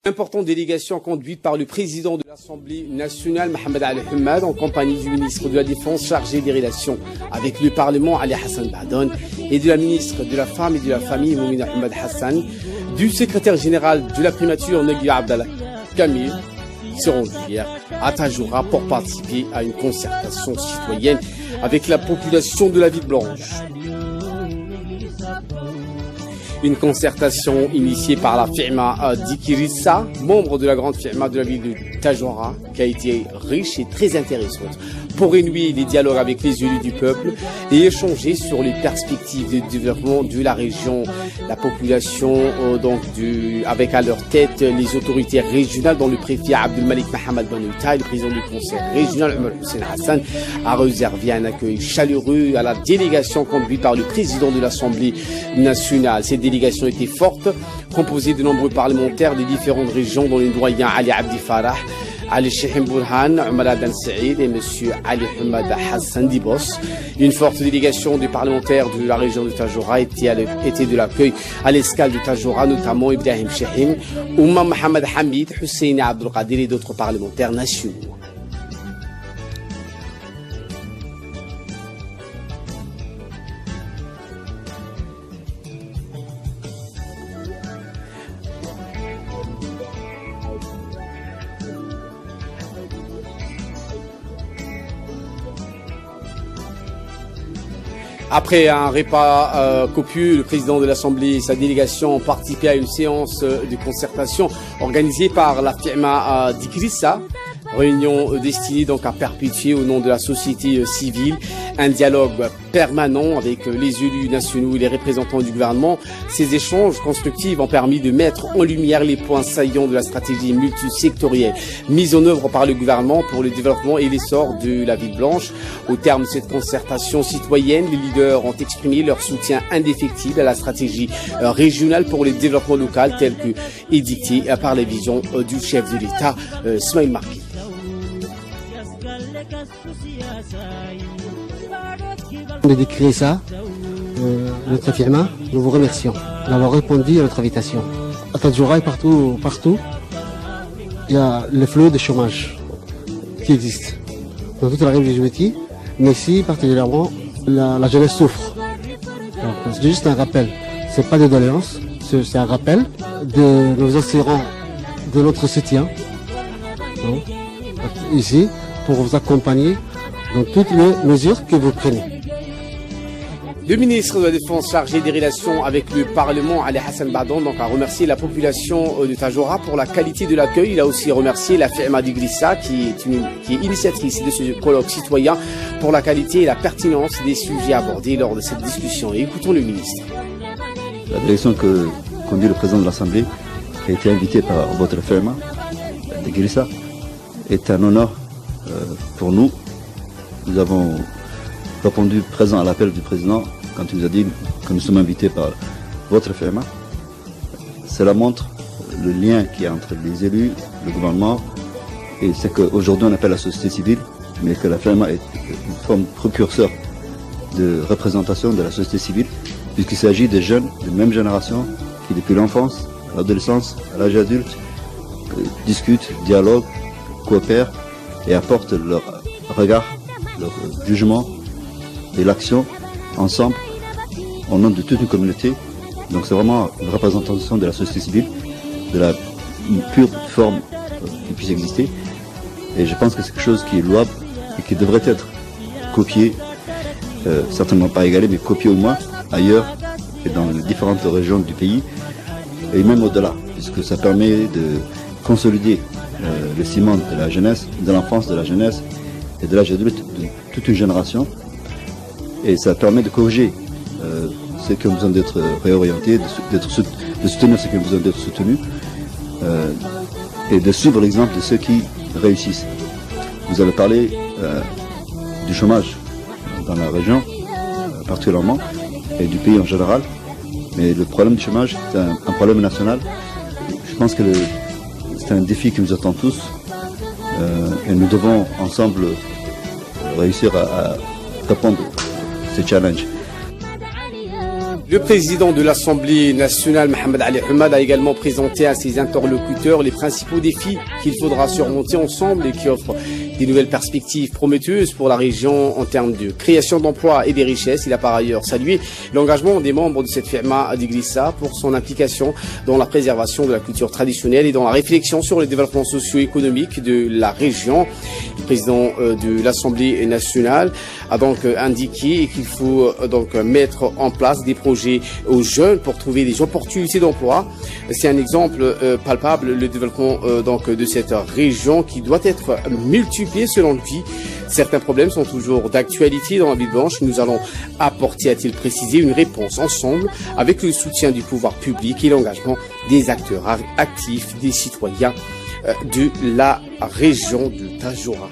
Importante délégation conduite par le président de l'Assemblée nationale, Mohamed Ali Hamad, en compagnie du ministre de la Défense chargé des relations avec le Parlement, Ali Hassan Bahdon, et de la ministre de la Femme et de la Famille, Moumina Ahmed Hassan, du secrétaire général de la primature, Nagui Abdallah Kamil, se rendent hier à Tajoura pour participer à une concertation citoyenne avec la population de la ville blanche. Une concertation initiée par la firma d'Ikirissa, membre de la grande firma de la ville de Tajoura, qui a été riche et très intéressante pour renouer les dialogues avec les élus du peuple et échanger sur les perspectives de développement de la région. La population, avec à leur tête les autorités régionales, dont le préfet Abdelmalik Mohamed Banouta et le président du conseil régional Omar Hussein Hassan, a réservé un accueil chaleureux à la délégation conduite par le président de l'Assemblée nationale. Cette délégation était forte, composée de nombreux parlementaires des différentes régions, dont les doyens Ali Abdi Farah, Ali Chehim Bourhan, Omar Adan Saïd et M. Ali Hamad Hassan Dibos. Une forte délégation de parlementaires de la région de Tajoura était de l'accueil à l'escale de Tajoura, notamment Ibrahim Chehim, Oumma Mohamed Hamid, Hussein Abdul Qadir et d'autres parlementaires nationaux. Après un repas copieux, le président de l'Assemblée et sa délégation ont participé à une séance de concertation organisée par la firma d'Ikirissa. Réunion destinée donc à perpétuer au nom de la société civile un dialogue permanent avec les élus nationaux et les représentants du gouvernement. Ces échanges constructifs ont permis de mettre en lumière les points saillants de la stratégie multisectorielle mise en œuvre par le gouvernement pour le développement et l'essor de la ville blanche. Au terme de cette concertation citoyenne, les leaders ont exprimé leur soutien indéfectible à la stratégie régionale pour le développement local telle que édictée par la vision du chef de l'État, Smaïl Marki. De décrire ça, notre firma, nous vous remercions d'avoir répondu à notre invitation. À Tajoura et partout, il y a le flot de chômage qui existe dans toute la région de Djibouti, mais ici particulièrement la jeunesse souffre. C'est juste un rappel, c'est pas de doléance, c'est un rappel de nos assurants de notre soutien ici pour vous accompagner dans toutes les mesures que vous prenez. Le ministre de la Défense chargé des relations avec le Parlement, Ali Hassan Bahdon, a remercié la population de Tajoura pour la qualité de l'accueil. Il a aussi remercié la firma d'Ikirissa qui est initiatrice de ce colloque citoyen pour la qualité et la pertinence des sujets abordés lors de cette discussion. Et écoutons le ministre. La délégation que conduit le président de l'Assemblée, qui a été invité par votre firma d'Ikirissa, est un honneur pour nous. Nous avons répondu présent à l'appel du président quand il nous a dit que nous sommes invités par votre firma. Cela montre le lien qu'il y a entre les élus, le gouvernement, et c'est qu'aujourd'hui on appelle la société civile, mais que la firma est une forme précurseur de représentation de la société civile, puisqu'il s'agit des jeunes de même génération qui depuis l'enfance, à l'adolescence, à l'âge adulte, discutent, dialoguent, coopèrent et apportent leur regard, leur jugement et l'action ensemble au nom de toute une communauté. Donc c'est vraiment une représentation de la société civile, de la pure forme qui puisse exister. Et je pense que c'est quelque chose qui est louable et qui devrait être copié, certainement pas égalé, mais copié au moins ailleurs et dans les différentes régions du pays et même au-delà, puisque ça permet de consolider le ciment de la jeunesse, de l'enfance, de la jeunesse et de l'âge adulte de toute une génération. Et ça permet de corriger ceux qui ont besoin d'être réorientés, de soutenir ceux qui ont besoin d'être soutenus et de suivre l'exemple de ceux qui réussissent. Vous avez parlé du chômage dans la région particulièrement et du pays en général, mais le problème du chômage c'est un problème national. Je pense que c'est un défi qui nous attend tous et nous devons ensemble réussir à répondre à ce challenge. Le président de l'Assemblée nationale, Mohamed Ali Hamad, a également présenté à ses interlocuteurs les principaux défis qu'il faudra surmonter ensemble et qui offrent des nouvelles perspectives prometteuses pour la région en termes de création d'emplois et des richesses. Il a par ailleurs salué l'engagement des membres de cette firma d'Igrissa pour son implication dans la préservation de la culture traditionnelle et dans la réflexion sur le développement socio-économique de la région. Le président de l'Assemblée nationale a donc indiqué qu'il faut donc mettre en place des projets aux jeunes pour trouver des opportunités d'emploi. C'est un exemple palpable, le développement donc de cette région qui doit être multiplié selon lui. Certains problèmes sont toujours d'actualité dans la ville blanche. Nous allons apporter, a-t-il précisé, une réponse ensemble avec le soutien du pouvoir public et l'engagement des acteurs actifs, des citoyens de la région de Tadjoura.